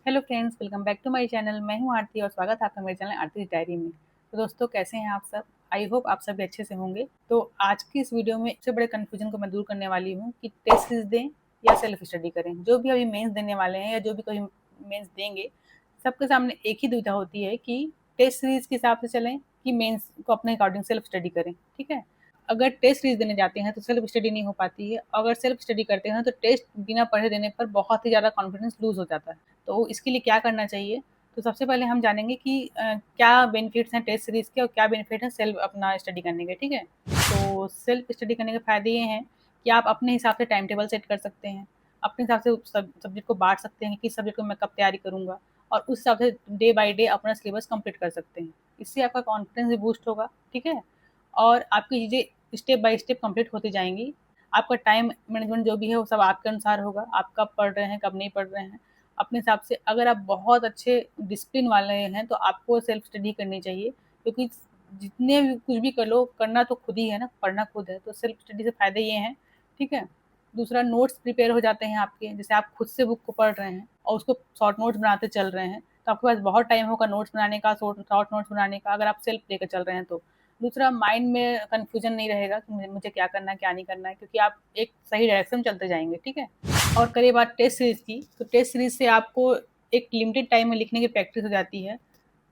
Hello friends, welcome back to my channel. मैं हूं आरती और स्वागत है आपका मेरे चैनल आरती डायरी में। तो दोस्तों, कैसे हैं आप सब? आई होप आप सभी अच्छे से होंगे। तो आज की इस वीडियो में सबसे बड़े कन्फ्यूजन को मैं दूर करने वाली हूं कि टेस्ट सीरीज दें या सेल्फ स्टडी करें। जो भी अभी मेंस देने वाले हैं या जो भी कोई मेंस देंगे, सबके सामने एक ही दुविधा होती है कि टेस्ट सीरीज के हिसाब से चलें कि मेंस को अपने अकॉर्डिंग सेल्फ स्टडी करें। ठीक है, अगर टेस्ट सीरीज देने जाते हैं तो सेल्फ स्टडी नहीं हो पाती है। अगर सेल्फ स्टडी करते हैं तो टेस्ट बिना पढ़े देने पर बहुत ही ज़्यादा कॉन्फिडेंस लूज हो जाता है। तो इसके लिए क्या करना चाहिए? तो सबसे पहले हम जानेंगे कि क्या बेनिफिट्स हैं टेस्ट सीरीज के और क्या बेनिफिट है सेल्फ अपना स्टडी करने के। ठीक है, तो सेल्फ स्टडी करने के फायदे ये हैं कि आप अपने हिसाब से टाइम टेबल सेट कर सकते हैं, अपने हिसाब से सब्जेक्ट को बांट सकते हैं कि किस सब्जेक्ट को मैं कब तैयारी करूंगा, और उस हिसाब से डे बाय डे अपना सिलेबस कंप्लीट कर सकते हैं। इससे आपका कॉन्फिडेंस भी बूस्ट होगा। ठीक है, और आपकी चीज़ें स्टेप बाय स्टेप कंप्लीट होती जाएंगी। आपका टाइम मैनेजमेंट जो भी है वो सब आपके अनुसार होगा, आप कब पढ़ रहे हैं कब नहीं पढ़ रहे हैं अपने हिसाब से। अगर आप बहुत अच्छे डिसिप्लिन वाले हैं तो आपको सेल्फ स्टडी करनी चाहिए, क्योंकि जितने भी कुछ भी कर लो, करना तो खुद ही है ना, पढ़ना खुद है। तो सेल्फ स्टडी से फ़ायदे ये हैं। ठीक है, दूसरा, नोट्स प्रिपेयर हो जाते हैं आपके। जैसे आप खुद से बुक को पढ़ रहे हैं और उसको शॉर्ट नोट्स बनाते चल रहे हैं, तो आपके पास बहुत टाइम होगा नोट्स बनाने का, शॉर्ट नोट्स बनाने का, अगर आप सेल्फ लेकर चल रहे हैं तो। दूसरा, माइंड में कन्फ्यूजन नहीं रहेगा कि मुझे क्या करना है क्या नहीं करना है, क्योंकि आप एक सही डायरेक्शन चलते जाएंगे। ठीक है, और करिए बात टेस्ट सीरीज की, तो टेस्ट सीरीज से आपको एक लिमिटेड टाइम में लिखने की प्रैक्टिस हो जाती है।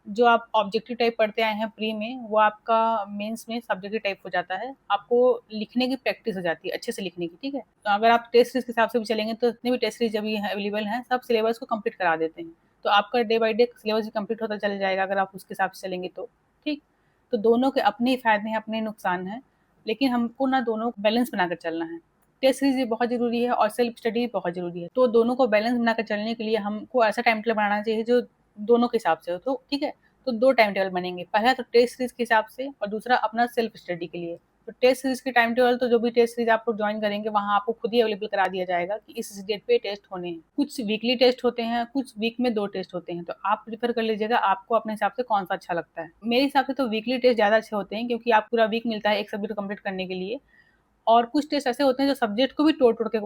जो आप ऑब्जेक्टिव टाइप पढ़ते आए हैं प्री में, वो आपका मेंस में सब्जेक्टिव टाइप हो जाता है। आपको लिखने की प्रैक्टिस हो जाती है अच्छे से लिखने की। ठीक है, तो अगर आप टेस्ट सीरीज के हिसाब से भी चलेंगे तो जितने भी टेस्ट सीरीज अभी अवेलेबल हैं सब सिलेबस को कंप्लीट करा देते हैं। तो आपका डे बाय डे सिलेबस भी कंप्लीट होता चला जाएगा अगर आप उसके हिसाब से चलेंगे तो। ठीक, तो दोनों के अपने ही फायदे हैं, अपने नुकसान हैं, लेकिन हमको ना दोनों को बैलेंस बनाकर चलना है। टेस्ट सीरीज भी बहुत ज़रूरी है और सेल्फ स्टडी भी बहुत ज़रूरी है। तो दोनों को बैलेंस बनाकर चलने के लिए हमको ऐसा टाइम टेबल बनाना चाहिए जो दोनों के हिसाब से हो। तो ठीक है, तो 2 टाइम टेबल बनेंगे। पहला तो टेस्ट सीरीज़ के हिसाब से और दूसरा अपना सेल्फ स्टडी के लिए। तो टेस्ट सीरीज़ के टाइम टेबल तो जो भी टेस्ट सीरीज़ आप लोग जॉइन करेंगे वहाँ आपको खुद ही अवेलेबल करा दिया जाएगा कि इस डेट पे टेस्ट होने हैं। कुछ वीकली टेस्ट होते हैं, कुछ वीक में 2 टेस्ट होते हैं। तो आप प्रेफ़र कर लीजिएगा आपको अपने हिसाब से कौन-सा अच्छा लगता है। मेरे हिसाब से तो वीकली टेस्ट ज़्यादा अच्छे होते हैं, क्योंकि आप पूरा वीक मिलता है एक सब्जेक्ट कंप्लीट करने के लिए। और कुछ टेस्ट ऐसे होते हैं जो सब्जेक्ट को भी तोड़-तोड़ के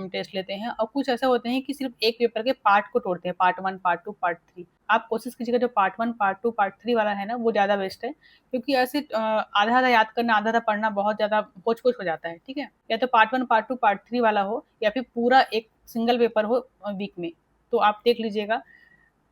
टेस्ट लेते हैं, और कुछ ऐसे होते हैं कि सिर्फ़ एक पेपर के पार्ट को तोड़ते हैं, पार्ट 1, पार्ट 2, पार्ट 3। आप कोशिश कीजिएगा जो पार्ट 1, पार्ट 2, पार्ट 3 वाला है ना, वो ज़्यादा बेस्ट है, क्योंकि ऐसे आधा-आधा याद करना, आधा-आधा पढ़ना बहुत ज़्यादा होच-पोच हो जाता है। ठीक है? या तो पार्ट 1, पार्ट 2, पार्ट 3 वाला हो, या फिर पूरा एक सिंगल पेपर हो वीक में। तो आप देख लीजिएगा।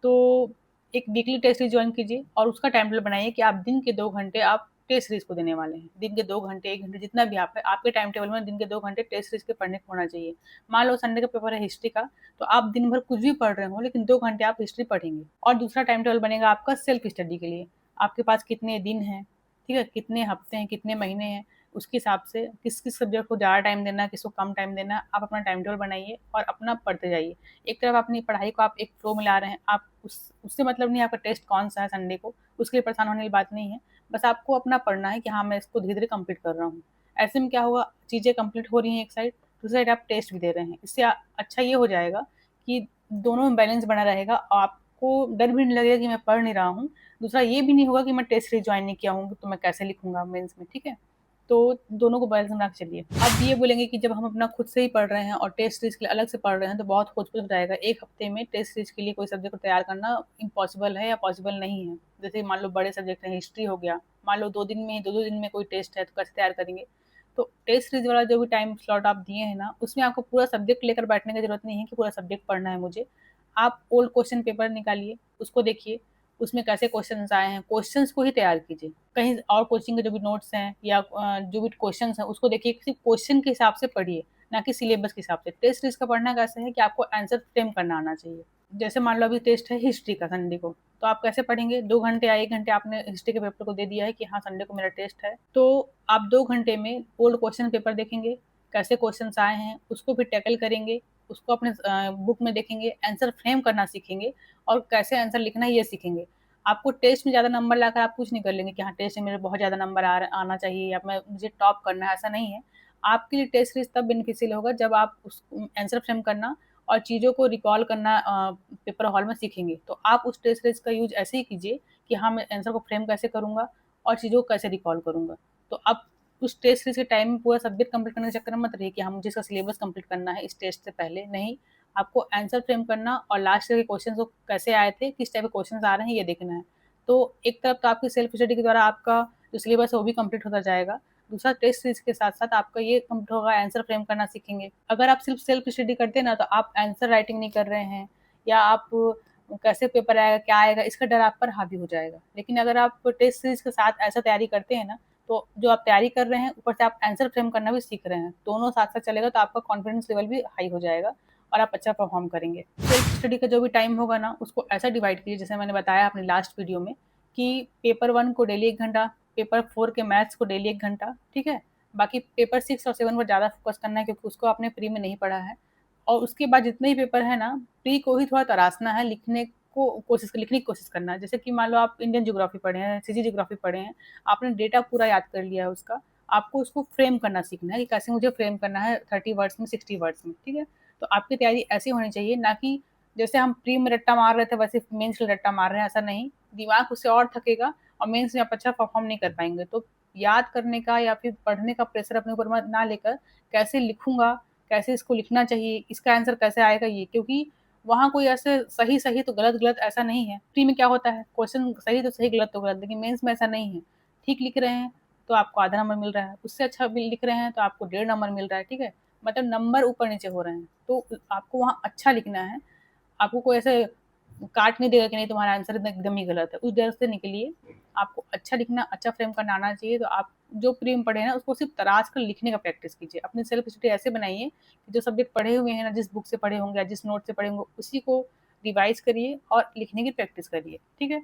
तो एक वीकली टेस्ट सीरीज़ जॉइन कीजिए और उसका टाइम टेबल बनाइए कि आप दिन के 2 घंटे आप टेस्ट सीरीज़ को देने वाले हैं। दिन के 2 घंटे, 1 घंटे जितना भी आप है, आपके टाइम टेबल में दिन के 2 घंटे टेस्ट सीरीज़ के पढ़ने को होना चाहिए। मान लो संडे का पेपर है हिस्ट्री का, तो आप दिन भर कुछ भी पढ़ रहे हो लेकिन 2 घंटे आप हिस्ट्री पढ़ेंगे। और दूसरा टाइम टेबल बनेगा आपका सेल्फ स्टडी के लिए। आपके पास कितने दिन हैं, ठीक है? कितने हफ्ते हैं, कितने महीने हैं, उसके हिसाब से किस-किस सब्जेक्ट को ज़्यादा टाइम देना है, किसको कम टाइम देना है, आप अपना टाइम टेबल बनाइए और अपना पढ़ते जाइए। एक तरफ अपनी पढ़ाई को आप एक फ्लो में ला रहे हैं, आप उससे मतलब नहीं है आपका टेस्ट कौन-सा है संडे को, उसके लिए परेशान होने वाली बात नहीं है। बस आपको अपना पढ़ना है कि हाँ, मैं इसको धीरे-धीरे कंप्लीट कर रहा हूँ। ऐसे में क्या होगा, चीज़ें कंप्लीट हो रही हैं एक साइड, दूसरी साइड आप टेस्ट भी दे रहे हैं। इससे अच्छा ये हो जाएगा कि दोनों में बैलेंस बना रहेगा और आपको डर भी नहीं लगेगा कि मैं पढ़ नहीं रहा हूँ। दूसरा ये भी नहीं होगा कि मैं टेस्ट सीरीज़ जॉइन नहीं किया हूँ, तो मैं कैसे लिखूँगा मेंस में, ठीक है? तो दोनों को बैलेंस बना के चलिए। अब ये बोलेंगे कि जब हम अपना खुद से ही पढ़ रहे हैं और टेस्ट सीरीज़ के लिए अलग से पढ़ रहे हैं तो बहुत होच-पोच हो जाएगा। 1 हफ्ते में टेस्ट सीरीज़ के लिए कोई सब्जेक्ट को तैयार करना इम्पॉसिबल है या पॉसिबल नहीं है। जैसे मान लो बड़े सब्जेक्ट हैं, हिस्ट्री हो गया, मान लो 2 दिन में 2-2 दिन में कोई टेस्ट है तो कैसे तैयार करेंगे? तो टेस्ट सीरीज़ वाला जो भी टाइम स्लॉट आप दिए हैं ना, उसमें आपको पूरा सब्जेक्ट लेकर बैठने की ज़रूरत नहीं है कि पूरा सब्जेक्ट पढ़ना है मुझे। आप ओल्ड क्वेश्चन पेपर निकालिए, उसको देखिए, उसमें कैसे क्वेश्चन्स आए हैं, क्वेश्चन्स को ही तैयार कीजिए। कहीं और कोचिंग के जो भी नोट्स हैं या जो भी क्वेश्चन्स हैं उसको देखिए, किसी क्वेश्चन के हिसाब से पढ़िए, ना कि सिलेबस के हिसाब से। टेस्ट सीरीज़ का पढ़ना कैसे है कि आपको आंसर फ्रेम करना आना चाहिए। जैसे मान लो अभी टेस्ट है हिस्ट्री का संडे को, तो आप कैसे पढ़ेंगे? 2 घंटे या 1 घंटे आपने हिस्ट्री के पेपर को दे दिया है कि हाँ, संडे को मेरा टेस्ट है, तो आप 2 घंटे में ओल्ड क्वेश्चन पेपर देखेंगे, कैसे क्वेश्चन्स आए हैं, उसको फिर टैकल करेंगे, उसको अपने बुक में देखेंगे, आंसर फ्रेम करना सीखेंगे और कैसे आंसर लिखना है ये सीखेंगे। आपको टेस्ट में ज़्यादा नंबर लाकर आप कुछ नहीं कर लेंगे कि हाँ, टेस्ट में मेरे बहुत ज़्यादा नंबर आना चाहिए या मुझे टॉप करना है, ऐसा नहीं है। आपके लिए टेस्ट सीरीज़ तब बेनिफिशियल होगा जब आप उस आंसर फ्रेम करना और चीज़ों को रिकॉल करना पेपर हॉल में सीखेंगे। तो आप उस टेस्ट सीरीज़ का यूज़ ऐसे ही कीजिए कि हाँ, मैं आंसर को फ्रेम कैसे करूँगा और चीज़ों को कैसे रिकॉल करूँगा। तो आप उस टेस्ट सीरीज़ के टाइम में पूरा सब्जेक्ट कंप्लीट करने के चक्कर में मत रहिए कि हाँ, मुझे इसका सिलेबस कंप्लीट करना है इस टेस्ट से पहले, नहीं। आपको आंसर फ्रेम करना और लास्ट के क्वेश्चन को कैसे आए थे, किस टाइप के क्वेश्चन आ रहे हैं, ये देखना है। तो एक तरफ तो आपकी सेल्फ स्टडी के द्वारा आपका जो सिलेबस है वो भी कंप्लीट होता जाएगा, दूसरा टेस्ट सीरीज के साथ साथ आपका ये कंप्लीट होगा, आंसर फ्रेम करना सीखेंगे। अगर आप सिर्फ सेल्फ स्टडी करते हैं ना, तो आप आंसर राइटिंग नहीं कर रहे हैं, या आप कैसे पेपर आएगा, क्या आएगा, इसका डर आप पर हावी हो जाएगा। लेकिन अगर आप टेस्ट सीरीज के साथ ऐसा तैयारी करते हैं ना, तो जो आप तैयारी कर रहे हैं ऊपर से आप आंसर फ्रेम करना भी सीख रहे हैं, दोनों साथ साथ चलेगा तो आपका कॉन्फिडेंस लेवल भी हाई हो जाएगा और आप अच्छा परफॉर्म करेंगे। सेल्फ स्टडी का जो भी टाइम होगा ना, उसको ऐसा डिवाइड कीजिए जैसे मैंने बताया अपने लास्ट वीडियो में, कि पेपर 1 को डेली 1 घंटा, पेपर 4 के मैथ्स को डेली 1 घंटा, ठीक है। बाकी पेपर 6 और 7 पर ज़्यादा फोकस करना है, क्योंकि उसको आपने प्री में नहीं पढ़ा है। और उसके बाद जितने ही पेपर है ना, प्री को ही थोड़ा तराशना है, लिखने की कोशिश करना है। जैसे कि मान लो आप इंडियन ज्योग्राफी पढ़े हैं, सीजी ज्योग्राफी पढ़े हैं, आपने डेटा पूरा याद कर लिया है उसका, आपको उसको फ्रेम करना सीखना है कि कैसे मुझे फ्रेम करना है 30 वर्ड्स में, 60 वर्ड्स में, ठीक है। तो आपकी तैयारी ऐसी होनी चाहिए, ना कि जैसे हम प्री में रट्टा मार रहे थे वैसे मेंस में रट्टा मार रहे हैं, ऐसा नहीं। दिमाग उससे और थकेगा और मेंस में आप अच्छा परफॉर्म नहीं कर पाएंगे। तो याद करने का या फिर पढ़ने का प्रेशर अपने ऊपर ना लेकर, कैसे लिखूंगा, कैसे इसको लिखना चाहिए, इसका आंसर कैसे आएगा, ये, क्योंकि वहाँ कोई ऐसे सही सही तो गलत गलत ऐसा नहीं है। प्री में क्या होता है, क्वेश्चन सही तो सही, गलत तो गलत, लेकिन मेंस में ऐसा नहीं है। ठीक लिख रहे हैं तो आपको आधा नंबर मिल रहा है, उससे अच्छा भी लिख रहे हैं तो आपको 1.5 नंबर मिल रहा है, ठीक है। मतलब नंबर ऊपर नीचे हो रहे हैं, तो आपको वहाँ अच्छा लिखना है। आपको कोई ऐसे काट नहीं देगा कि नहीं तुम्हारा आंसर एकदम ही गलत है, उस डर से निकलिए। आपको अच्छा लिखना, अच्छा फ्रेम करना आना चाहिए। तो आप जो प्री में पढ़े हैं ना, उसको सिर्फ तराश कर लिखने का प्रैक्टिस कीजिए। अपनी सेल्फ स्टडी ऐसे बनाइए कि जो सब्जेक्ट पढ़े हुए हैं ना, जिस बुक से पढ़े होंगे या जिस नोट से पढ़े होंगे, उसी को रिवाइज करिए और लिखने की प्रैक्टिस करिए, ठीक है।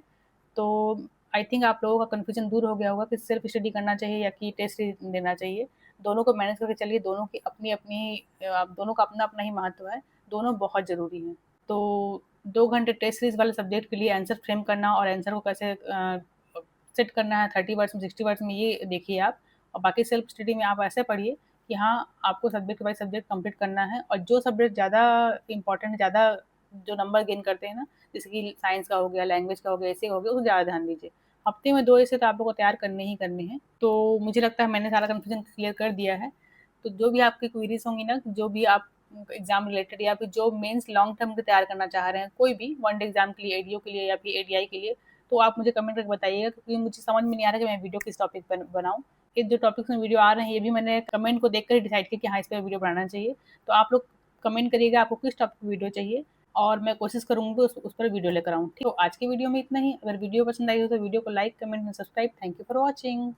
तो आई थिंक आप लोगों का कन्फ्यूजन दूर हो गया होगा कि सेल्फ स्टडी करना चाहिए या कि टेस्ट देना चाहिए। दोनों को मैनेज करके चलिए, दोनों की अपनी अपनी दोनों का अपना अपना ही महत्व है, दोनों बहुत ज़रूरी हैं। तो 2 घंटे टेस्ट सीरीज वाले सब्जेक्ट के लिए आंसर फ्रेम करना और आंसर को कैसे सेट करना है 30 वर्ड्स में, 60 वर्ड्स में, ये देखिए आप। और बाकी सेल्फ स्टडी में आप ऐसे पढ़िए कि हाँ, आपको सब्जेक्ट बाई सब्जेक्ट कंप्लीट करना है, और जो सब्जेक्ट ज़्यादा इंपॉर्टेंट, ज़्यादा जो नंबर गेन करते हैं ना, जैसे कि साइंस का हो गया, लैंग्वेज का हो गया, ऐसे हो गया, उसको ज़्यादा ध्यान दीजिए। हफ्ते में 2 ऐसे तो आप लोग को तैयार करने ही करने हैं। तो मुझे लगता है मैंने सारा कन्फ्यूजन क्लियर कर दिया है। तो जो भी आपकी क्वेरीज होंगी ना, जो भी आप एग्जाम रिलेटेड या फिर जो मेंस लॉन्ग टर्म के तैयार करना चाह रहे हैं, कोई भी वन डे एग्जाम के लिए, एडीओ के लिए या फिर एडीआई के लिए, तो आप मुझे कमेंट करके बताइएगा, क्योंकि मुझे समझ में नहीं आ रहा कि मैं वीडियो किस टॉपिक पर बनाऊँ। ये जो टॉपिक्स में वीडियो आ रहे हैं, ये भी मैंने कमेंट को देखकर ही डिसाइड किया कि हाँ, इस पर वीडियो बनाना चाहिए। तो आप लोग कमेंट करिएगा आपको किस टॉपिक पर वीडियो चाहिए, और मैं कोशिश करूँगी उस पर वीडियो लेकर आऊँ। ठीक है, तो आज की वीडियो में इतना ही। अगर वीडियो पसंद आई हो तो वीडियो को like, comment and subscribe. Thank you for watching.